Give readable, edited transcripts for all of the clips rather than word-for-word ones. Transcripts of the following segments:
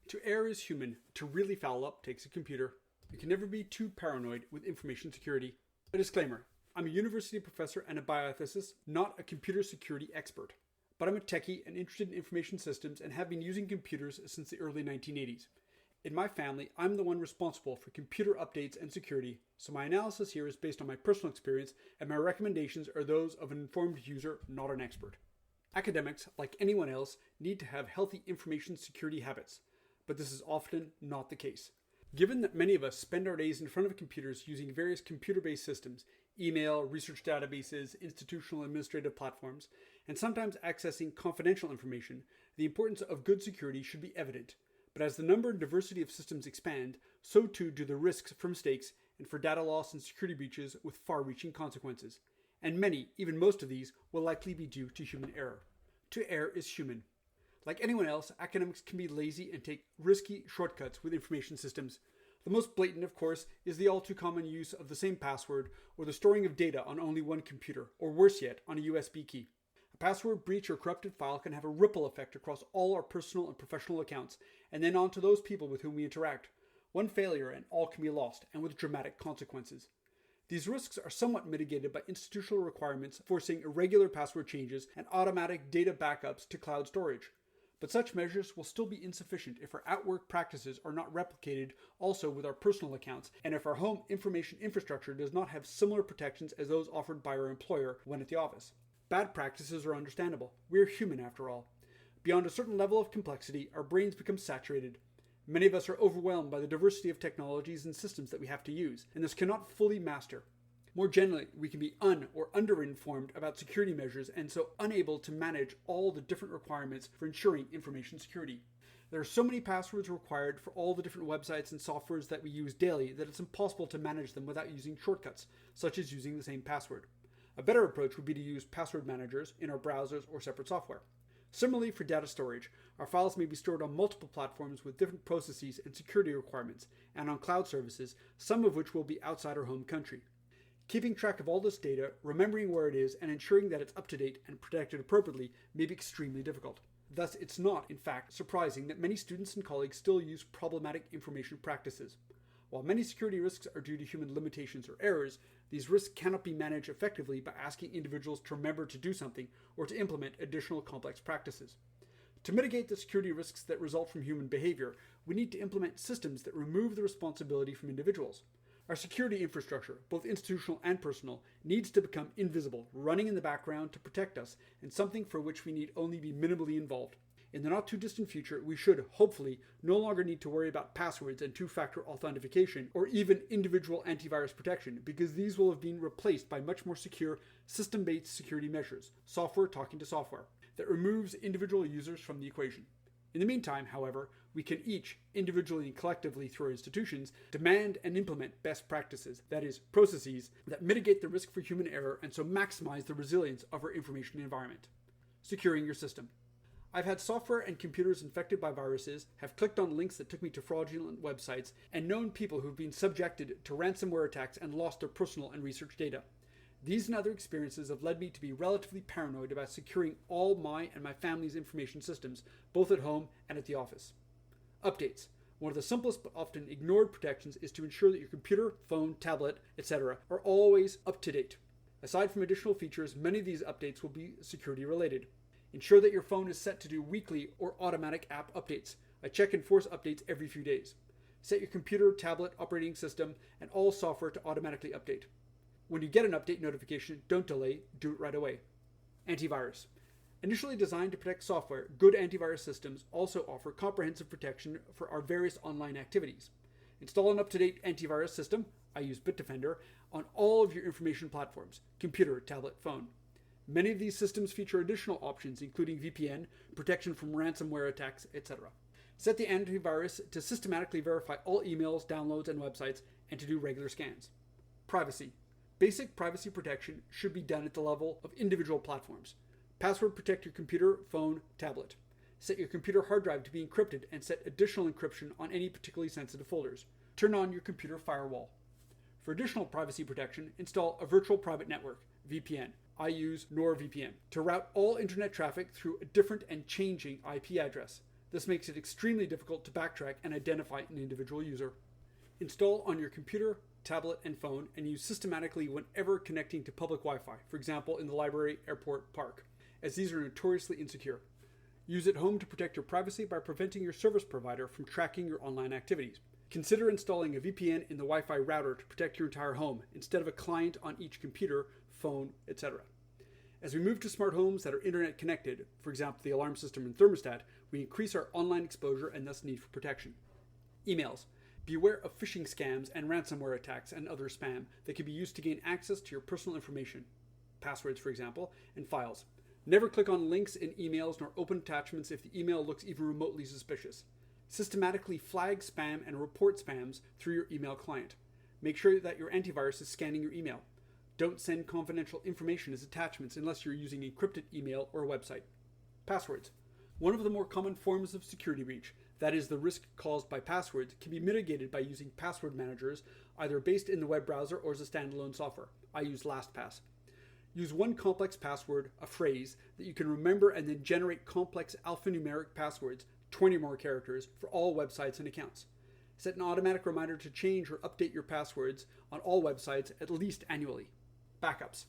To err is human. To really foul up takes a computer. You can never be too paranoid with information security. A disclaimer. I'm a university professor and a bioethicist, not a computer security expert. But I'm a techie and interested in information systems and have been using computers since the early 1980s. In my family, I'm the one responsible for computer updates and security, so my analysis here is based on my personal experience and my recommendations are those of an informed user, not an expert. Academics, like anyone else, need to have healthy information security habits, but this is often not the case. Given that many of us spend our days in front of computers using various computer-based systems, email, research databases, institutional administrative platforms, and sometimes accessing confidential information, the importance of good security should be evident. But as the number and diversity of systems expand, so too do the risks for mistakes and for data loss and security breaches with far-reaching consequences. And many, even most of these, will likely be due to human error. To err is human. Like anyone else, academics can be lazy and take risky shortcuts with information systems. The most blatant, of course, is the all too common use of the same password or the storing of data on only one computer, or worse yet, on a USB key. A password breach or corrupted file can have a ripple effect across all our personal and professional accounts, and then on to those people with whom we interact. One failure and all can be lost, and with dramatic consequences. These risks are somewhat mitigated by institutional requirements forcing irregular password changes and automatic data backups to cloud storage. But such measures will still be insufficient if our at-work practices are not replicated also with our personal accounts, and if our home information infrastructure does not have similar protections as those offered by our employer when at the office. Bad practices are understandable. We're human after all. Beyond a certain level of complexity, our brains become saturated. Many of us are overwhelmed by the diversity of technologies and systems that we have to use, and this cannot fully master. More generally, we can be or underinformed about security measures and so unable to manage all the different requirements for ensuring information security. There are so many passwords required for all the different websites and softwares that we use daily that it's impossible to manage them without using shortcuts, such as using the same password. A better approach would be to use password managers in our browsers or separate software. Similarly, for data storage, our files may be stored on multiple platforms with different processes and security requirements, and on cloud services, some of which will be outside our home country. Keeping track of all this data, remembering where it is, and ensuring that it's up to date and protected appropriately may be extremely difficult. Thus, it's not, in fact, surprising that many students and colleagues still use problematic information practices. While many security risks are due to human limitations or errors, these risks cannot be managed effectively by asking individuals to remember to do something or to implement additional complex practices. To mitigate the security risks that result from human behavior, we need to implement systems that remove the responsibility from individuals. Our security infrastructure, both institutional and personal, needs to become invisible, running in the background to protect us, and something for which we need only be minimally involved. In the not-too-distant future, we should, hopefully, no longer need to worry about passwords and two-factor authentication, or even individual antivirus protection, because these will have been replaced by much more secure, system-based security measures, software talking to software, that removes individual users from the equation. In the meantime, however, we can each, individually and collectively through our institutions, demand and implement best practices, that is, processes that mitigate the risk for human error and so maximize the resilience of our information environment. Securing your system. I've had software and computers infected by viruses, have clicked on links that took me to fraudulent websites, and known people who've been subjected to ransomware attacks and lost their personal and research data. These and other experiences have led me to be relatively paranoid about securing all my and my family's information systems, both at home and at the office. Updates. One of the simplest but often ignored protections is to ensure that your computer, phone, tablet, etc. are always up to date. Aside from additional features, many of these updates will be security related. Ensure that your phone is set to do weekly or automatic app updates. I check and force updates every few days. Set your computer, tablet, operating system, and all software to automatically update. When you get an update notification, don't delay, do it right away. Antivirus. Initially designed to protect software, good antivirus systems also offer comprehensive protection for our various online activities. Install an up-to-date antivirus system, I use Bitdefender, on all of your information platforms, computer, tablet, phone. Many of these systems feature additional options, including VPN, protection from ransomware attacks, etc. Set the antivirus to systematically verify all emails, downloads, and websites, and to do regular scans. Privacy. Basic privacy protection should be done at the level of individual platforms. Password protect your computer, phone, tablet. Set your computer hard drive to be encrypted and set additional encryption on any particularly sensitive folders. Turn on your computer firewall. For additional privacy protection, install a virtual private network, VPN. I use NordVPN to route all internet traffic through a different and changing IP address. This makes it extremely difficult to backtrack and identify an individual user. Install on your computer, tablet, and phone, and use systematically whenever connecting to public Wi-Fi, for example in the library, airport, park, as these are notoriously insecure. Use it home to protect your privacy by preventing your service provider from tracking your online activities. Consider installing a VPN in the Wi-Fi router to protect your entire home, instead of a client on each computer, phone, etc. As we move to smart homes that are internet connected, for example the alarm system and thermostat, we increase our online exposure and thus need for protection. Emails. Beware of phishing scams and ransomware attacks and other spam that can be used to gain access to your personal information, passwords for example, and files. Never click on links in emails nor open attachments if the email looks even remotely suspicious. Systematically flag spam and report spams through your email client. Make sure that your antivirus is scanning your email. Don't send confidential information as attachments unless you're using encrypted email or a website. Passwords. One of the more common forms of security breach, that is the risk caused by passwords, can be mitigated by using password managers, either based in the web browser or as a standalone software. I use LastPass. Use one complex password, a phrase, that you can remember and then generate complex alphanumeric passwords, 20 or more characters, for all websites and accounts. Set an automatic reminder to change or update your passwords on all websites at least annually. Backups.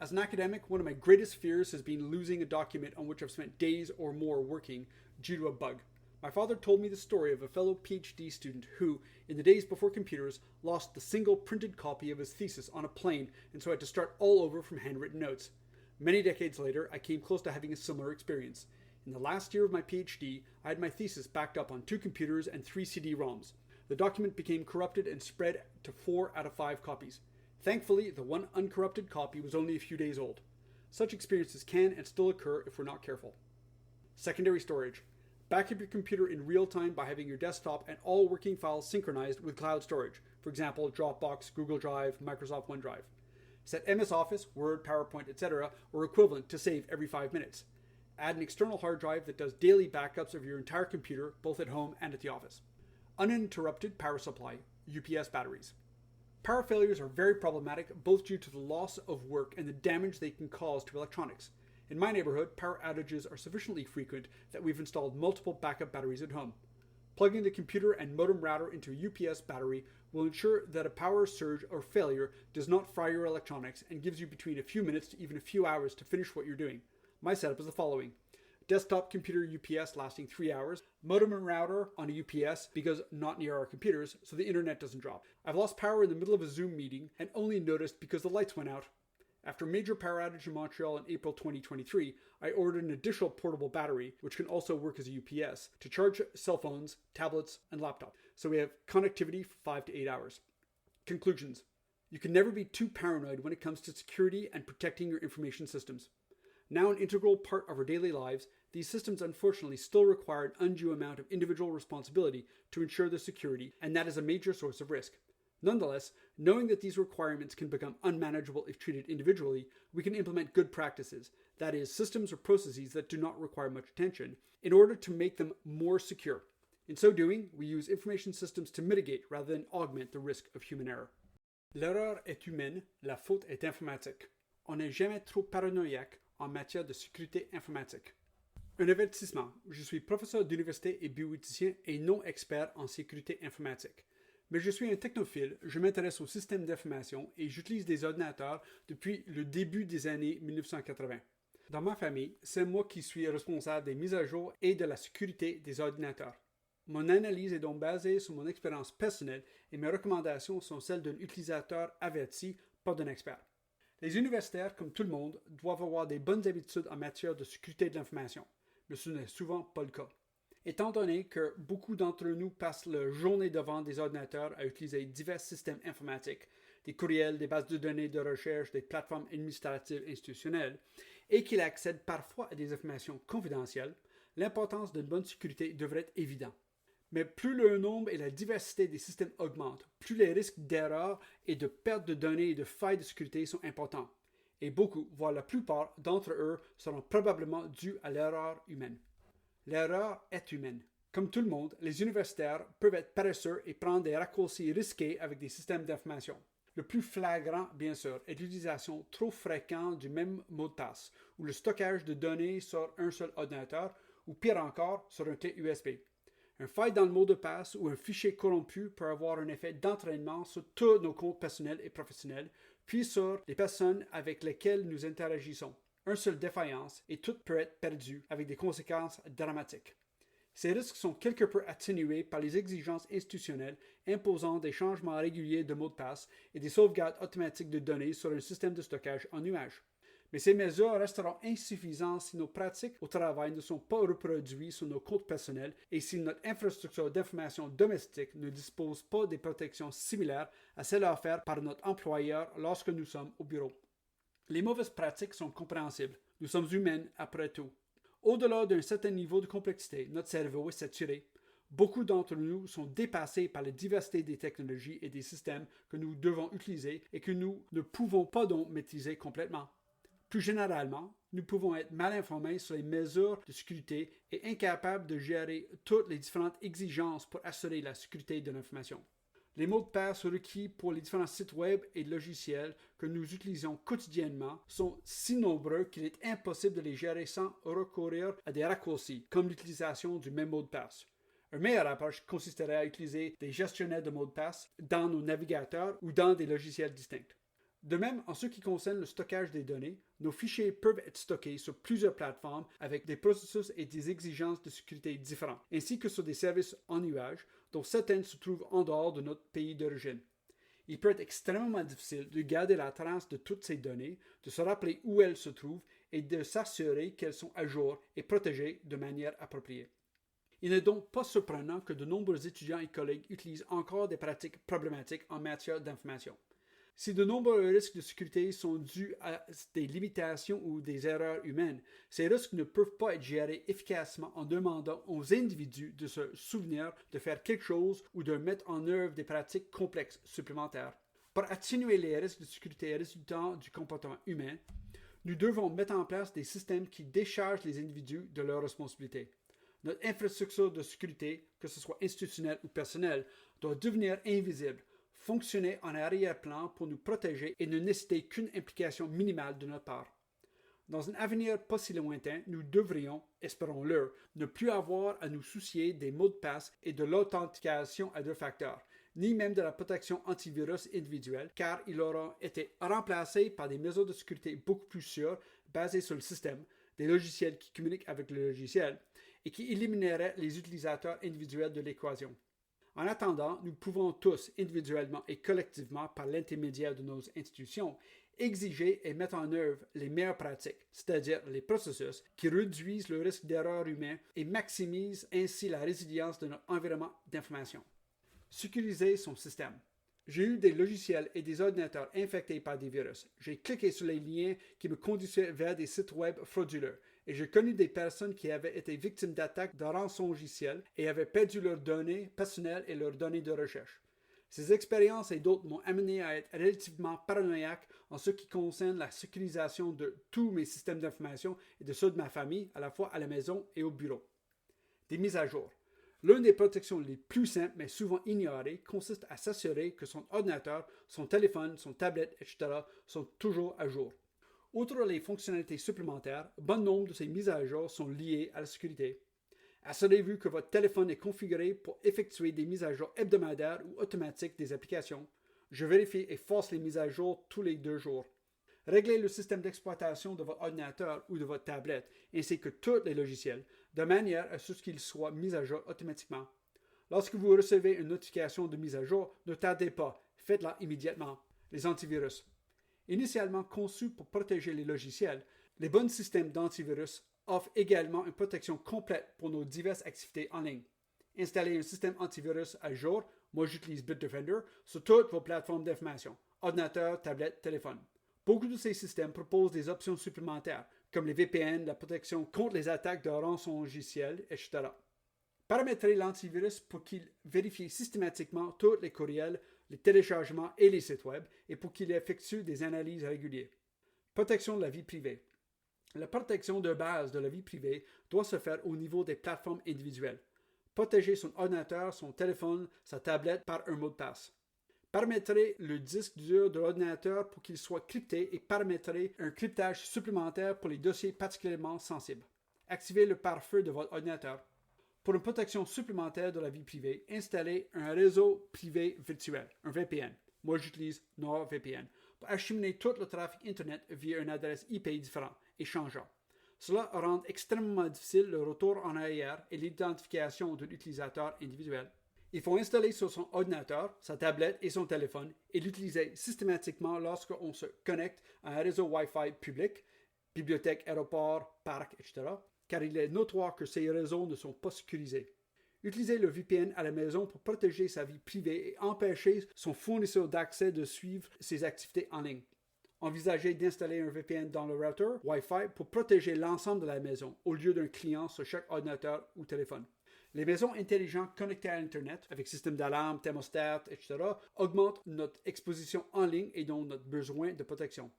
As an academic, one of my greatest fears has been losing a document on which I've spent days or more working due to a bug. My father told me the story of a fellow PhD student who, in the days before computers, lost the single printed copy of his thesis on a plane and so had to start all over from handwritten notes. Many decades later, I came close to having a similar experience. In the last year of my PhD, I had my thesis backed up on 2 computers and 3 CD-ROMs. The document became corrupted and spread to 4 out of 5 copies. Thankfully, the one uncorrupted copy was only a few days old. Such experiences can and still occur if we're not careful. Secondary storage. Back up your computer in real time by having your desktop and all working files synchronized with cloud storage, for example Dropbox, Google Drive, Microsoft OneDrive. Set MS Office, Word, PowerPoint, etc. or equivalent to save every 5 minutes. Add an external hard drive that does daily backups of your entire computer, both at home and at the office. Uninterrupted power supply, UPS batteries. Power failures are very problematic both due to the loss of work and the damage they can cause to electronics. In my neighborhood, power outages are sufficiently frequent that we've installed multiple backup batteries at home. Plugging the computer and modem router into a UPS battery will ensure that a power surge or failure does not fry your electronics and gives you between a few minutes to even a few hours to finish what you're doing. My setup is the following. Desktop computer UPS lasting 3 hours, modem and router on a UPS because not near our computers so the internet doesn't drop. I've lost power in the middle of a Zoom meeting and only noticed because the lights went out. After a major power outage in Montreal in April 2023, I ordered an additional portable battery, which can also work as a UPS, to charge cell phones, tablets, and laptops. So we have connectivity for 5 to 8 hours. Conclusions. You can never be too paranoid when it comes to security and protecting your information systems. Now an integral part of our daily lives, these systems unfortunately still require an undue amount of individual responsibility to ensure their security, and that is a major source of risk. Nonetheless, knowing that these requirements can become unmanageable if treated individually, we can implement good practices, that is, systems or processes that do not require much attention, in order to make them more secure. In so doing, we use information systems to mitigate rather than augment the risk of human error. L'erreur est humaine, la faute est informatique. On n'est jamais trop paranoïaque en matière de sécurité informatique. Un avertissement. Je suis professeur d'université et bioéthicien et non expert en sécurité informatique. Mais je suis un technophile, je m'intéresse aux systèmes d'information et j'utilise des ordinateurs depuis le début des années 1980. Dans ma famille, c'est moi qui suis responsable des mises à jour et de la sécurité des ordinateurs. Mon analyse est donc basée sur mon expérience personnelle et mes recommandations sont celles d'un utilisateur averti, pas d'un expert. Les universitaires, comme tout le monde, doivent avoir des bonnes habitudes en matière de sécurité de l'information, mais ce n'est souvent pas le cas. Étant donné que beaucoup d'entre nous passent leur journée devant des ordinateurs à utiliser divers systèmes informatiques, des courriels, des bases de données de recherche, des plateformes administratives institutionnelles, et qu'ils accèdent parfois à des informations confidentielles, l'importance d'une bonne sécurité devrait être évidente. Mais plus le nombre et la diversité des systèmes augmentent, plus les risques d'erreurs et de perte de données et de failles de sécurité sont importants. Et beaucoup, voire la plupart d'entre eux, seront probablement dus à l'erreur humaine. L'erreur est humaine. Comme tout le monde, les universitaires peuvent être paresseux et prendre des raccourcis risqués avec des systèmes d'information. Le plus flagrant, bien sûr, est l'utilisation trop fréquente du même mot de passe, ou le stockage de données sur un seul ordinateur, ou pire encore, sur une clé USB. Un faille dans le mot de passe ou un fichier corrompu peut avoir un effet d'entraînement sur tous nos comptes personnels et professionnels, puis sur les personnes avec lesquelles nous interagissons. Une seule défaillance et tout peut être perdu avec des conséquences dramatiques. Ces risques sont quelque peu atténués par les exigences institutionnelles imposant des changements réguliers de mots de passe et des sauvegardes automatiques de données sur un système de stockage en nuage. Mais ces mesures resteront insuffisantes si nos pratiques au travail ne sont pas reproduites sur nos comptes personnels et si notre infrastructure d'information domestique ne dispose pas des protections similaires à celles offertes par notre employeur lorsque nous sommes au bureau. Les mauvaises pratiques sont compréhensibles. Nous sommes humains après tout. Au-delà d'un certain niveau de complexité, notre cerveau est saturé. Beaucoup d'entre nous sont dépassés par la diversité des technologies et des systèmes que nous devons utiliser et que nous ne pouvons pas donc maîtriser complètement. Plus généralement, nous pouvons être mal informés sur les mesures de sécurité et incapables de gérer toutes les différentes exigences pour assurer la sécurité de l'information. Les mots de passe requis pour les différents sites web et logiciels que nous utilisons quotidiennement sont si nombreux qu'il est impossible de les gérer sans recourir à des raccourcis, comme l'utilisation du même mot de passe. Une meilleure approche consisterait à utiliser des gestionnaires de mots de passe dans nos navigateurs ou dans des logiciels distincts. De même, en ce qui concerne le stockage des données, nos fichiers peuvent être stockés sur plusieurs plateformes avec des processus et des exigences de sécurité différents, ainsi que sur des services en nuage, dont certaines se trouvent en dehors de notre pays d'origine. Il peut être extrêmement difficile de garder la trace de toutes ces données, de se rappeler où elles se trouvent et de s'assurer qu'elles sont à jour et protégées de manière appropriée. Il n'est donc pas surprenant que de nombreux étudiants et collègues utilisent encore des pratiques problématiques en matière d'information. Si de nombreux risques de sécurité sont dus à des limitations ou des erreurs humaines, ces risques ne peuvent pas être gérés efficacement en demandant aux individus de se souvenir de faire quelque chose ou de mettre en œuvre des pratiques complexes supplémentaires. Pour atténuer les risques de sécurité résultant du comportement humain, nous devons mettre en place des systèmes qui déchargent les individus de leurs responsabilités. Notre infrastructure de sécurité, que ce soit institutionnelle ou personnelle, doit devenir invisible, fonctionner en arrière-plan pour nous protéger et ne nécessiter qu'une implication minimale de notre part. Dans un avenir pas si lointain, nous devrions, espérons-le, ne plus avoir à nous soucier des mots de passe et de l'authentification à deux facteurs, ni même de la protection antivirus individuelle, car ils auront été remplacés par des mesures de sécurité beaucoup plus sûres, basées sur le système, des logiciels qui communiquent avec le logiciel, et qui élimineraient les utilisateurs individuels de l'équation. En attendant, nous pouvons tous, individuellement et collectivement, par l'intermédiaire de nos institutions, exiger et mettre en œuvre les meilleures pratiques, c'est-à-dire les processus qui réduisent le risque d'erreur humain et maximisent ainsi la résilience de notre environnement d'information. Sécuriser son système. J'ai eu des logiciels et des ordinateurs infectés par des virus. J'ai cliqué sur les liens qui me conduisaient vers des sites web frauduleux. Et j'ai connu des personnes qui avaient été victimes d'attaques de rançongiciel et avaient perdu leurs données personnelles et leurs données de recherche. Ces expériences et d'autres m'ont amené à être relativement paranoïaque en ce qui concerne la sécurisation de tous mes systèmes d'information et de ceux de ma famille, à la fois à la maison et au bureau. Des mises à jour. L'une des protections les plus simples mais souvent ignorées consiste à s'assurer que son ordinateur, son téléphone, son tablette, etc. sont toujours à jour. Outre les fonctionnalités supplémentaires, bon nombre de ces mises à jour sont liées à la sécurité. Assurez-vous que votre téléphone est configuré pour effectuer des mises à jour hebdomadaires ou automatiques des applications. Je vérifie et force les mises à jour tous les 2 jours. Réglez le système d'exploitation de votre ordinateur ou de votre tablette, ainsi que tous les logiciels, de manière à ce qu'ils soient mis à jour automatiquement. Lorsque vous recevez une notification de mise à jour, ne tardez pas, faites-la immédiatement. Les antivirus. Initialement conçus pour protéger les logiciels, les bons systèmes d'antivirus offrent également une protection complète pour nos diverses activités en ligne. Installez un système antivirus à jour, moi j'utilise Bitdefender, sur toutes vos plateformes d'information, ordinateur, tablette, téléphone. Beaucoup de ces systèmes proposent des options supplémentaires, comme les VPN, la protection contre les attaques de rançongiciel, etc. Paramétrez l'antivirus pour qu'il vérifie systématiquement tous les courriels, les téléchargements et les sites web, et pour qu'il effectue des analyses régulières. Protection de la vie privée. La protection de base de la vie privée doit se faire au niveau des plateformes individuelles. Protégez son ordinateur, son téléphone, sa tablette par un mot de passe. Paramétrez le disque dur de l'ordinateur pour qu'il soit crypté et paramétrez un cryptage supplémentaire pour les dossiers particulièrement sensibles. activez le pare-feu de votre ordinateur. Pour une protection supplémentaire de la vie privée, installez un réseau privé virtuel, un VPN. Moi, j'utilise NordVPN pour acheminer tout le trafic Internet via une adresse IP différente et changeante. Cela rend extrêmement difficile le retour en arrière et l'identification de l'utilisateur individuel. Il faut installer sur son ordinateur, sa tablette et son téléphone et l'utiliser systématiquement lorsqu'on se connecte à un réseau Wi-Fi public, bibliothèque, aéroport, parc, etc., car il est notoire que ces réseaux ne sont pas sécurisés. Utilisez le VPN à la maison pour protéger sa vie privée et empêcher son fournisseur d'accès de suivre ses activités en ligne. Envisagez d'installer un VPN dans le routeur Wi-Fi pour protéger l'ensemble de la maison au lieu d'un client sur chaque ordinateur ou téléphone. Les maisons intelligentes connectées à Internet, avec système d'alarme, thermostat, etc., augmentent notre exposition en ligne et donc notre besoin de protection.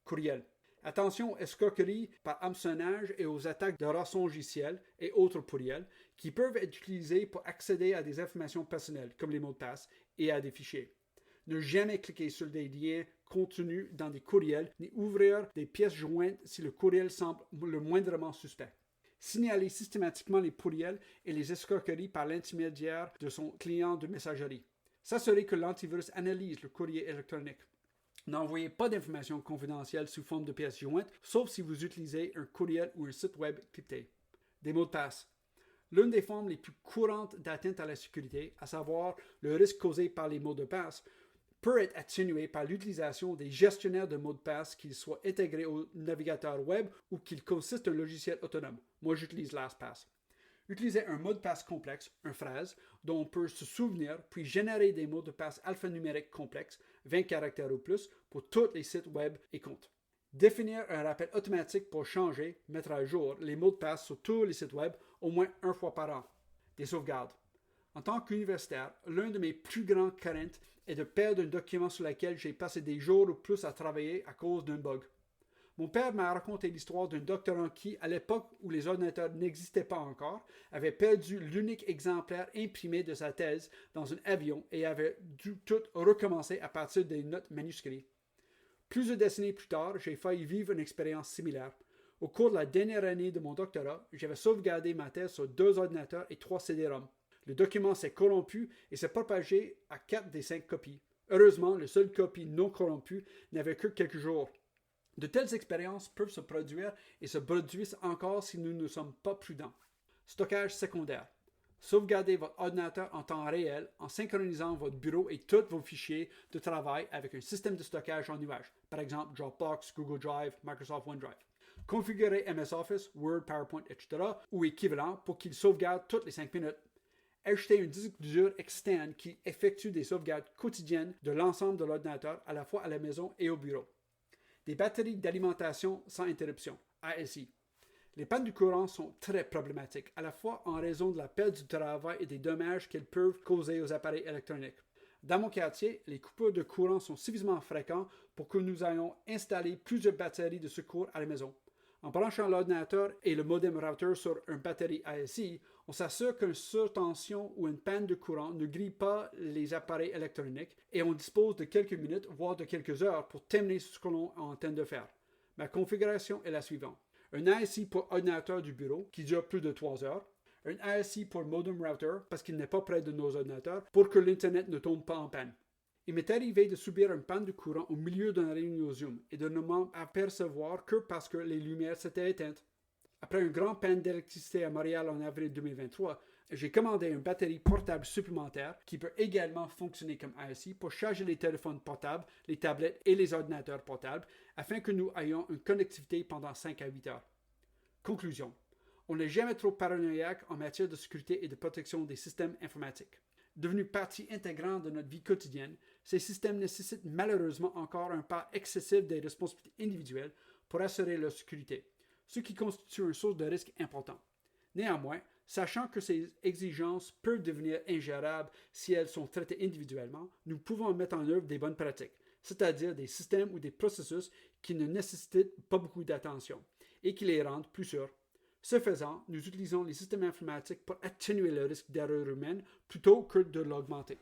Courriel. Attention aux escroqueries par hameçonnage et aux attaques de rançongiciels et autres pourriels qui peuvent être utilisés pour accéder à des informations personnelles comme les mots de passe et à des fichiers. Ne jamais cliquer sur des liens contenus dans des courriels ni ouvrir des pièces jointes si le courriel semble le moindrement suspect. Signalez systématiquement les pourriels et les escroqueries par l'intermédiaire de son client de messagerie. S'assurer que l'antivirus analyse le courrier électronique. N'envoyez pas d'informations confidentielles sous forme de pièces jointes, sauf si vous utilisez un courriel ou un site web crypté. Des mots de passe. L'une des formes les plus courantes d'atteinte à la sécurité, à savoir le risque causé par les mots de passe, peut être atténué par l'utilisation des gestionnaires de mots de passe, qu'ils soient intégrés au navigateur web ou qu'ils consistent un logiciel autonome. Moi, j'utilise LastPass. Utilisez un mot de passe complexe, un phrase, dont on peut se souvenir, puis générer des mots de passe alphanumériques complexes, 20 caractères ou plus, pour tous les sites web et comptes. Définir un rappel automatique pour changer, mettre à jour les mots de passe sur tous les sites web au moins une fois par an. Des sauvegardes. En tant qu'universitaire, l'un de mes plus grands craintes est de perdre un document sur lequel j'ai passé des jours ou plus à travailler à cause d'un bug. Mon père m'a raconté l'histoire d'un doctorant qui, à l'époque où les ordinateurs n'existaient pas encore, avait perdu l'unique exemplaire imprimé de sa thèse dans un avion et avait dû tout recommencer à partir des notes manuscrites. Plusieurs décennies plus tard, j'ai failli vivre une expérience similaire. Au cours de la dernière année de mon doctorat, j'avais sauvegardé ma thèse sur 2 ordinateurs et 3 CD-ROM. Le document s'est corrompu et s'est propagé à 4 des 5 copies. Heureusement, la seule copie non corrompue n'avait que quelques jours. De telles expériences peuvent se produire et se produisent encore si nous ne sommes pas prudents. Stockage secondaire. Sauvegardez votre ordinateur en temps réel en synchronisant votre bureau et tous vos fichiers de travail avec un système de stockage en nuage, par exemple Dropbox, Google Drive, Microsoft OneDrive. Configurez MS Office, Word, PowerPoint, etc. ou équivalent pour qu'il sauvegarde toutes les 5 minutes. Ajoutez un disque dur externe qui effectue des sauvegardes quotidiennes de l'ensemble de l'ordinateur à la fois à la maison et au bureau. Des batteries d'alimentation sans interruption, ASI. Les pannes du courant sont très problématiques, à la fois en raison de la perte du travail et des dommages qu'elles peuvent causer aux appareils électroniques. Dans mon quartier, les coupures de courant sont suffisamment fréquentes pour que nous ayons installé plusieurs batteries de secours à la maison. En branchant l'ordinateur et le modem router sur une batterie ASI, on s'assure qu'une surtension ou une panne de courant ne grille pas les appareils électroniques et on dispose de quelques minutes, voire de quelques heures pour terminer ce que l'on est en train de faire. Ma configuration est la suivante. Un ASI pour ordinateur du bureau qui dure plus de 3 heures. Un ASI pour modem router parce qu'il n'est pas près de nos ordinateurs pour que l'Internet ne tombe pas en panne. Il m'est arrivé de subir une panne de courant au milieu d'une réunion Zoom et de ne m'en apercevoir que parce que les lumières s'étaient éteintes. Après une grande panne d'électricité à Montréal en avril 2023, j'ai commandé une batterie portable supplémentaire qui peut également fonctionner comme ASI pour charger les téléphones portables, les tablettes et les ordinateurs portables afin que nous ayons une connectivité pendant 5 à 8 heures. Conclusion. On n'est jamais trop paranoïaque en matière de sécurité et de protection des systèmes informatiques. Devenus partie intégrante de notre vie quotidienne, ces systèmes nécessitent malheureusement encore un pas excessif des responsabilités individuelles pour assurer leur sécurité, ce qui constitue une source de risque important. Néanmoins, sachant que ces exigences peuvent devenir ingérables si elles sont traitées individuellement, nous pouvons mettre en œuvre des bonnes pratiques, c'est-à-dire des systèmes ou des processus qui ne nécessitent pas beaucoup d'attention et qui les rendent plus sûrs. Ce faisant, nous utilisons les systèmes informatiques pour atténuer le risque d'erreur humaine plutôt que de l'augmenter.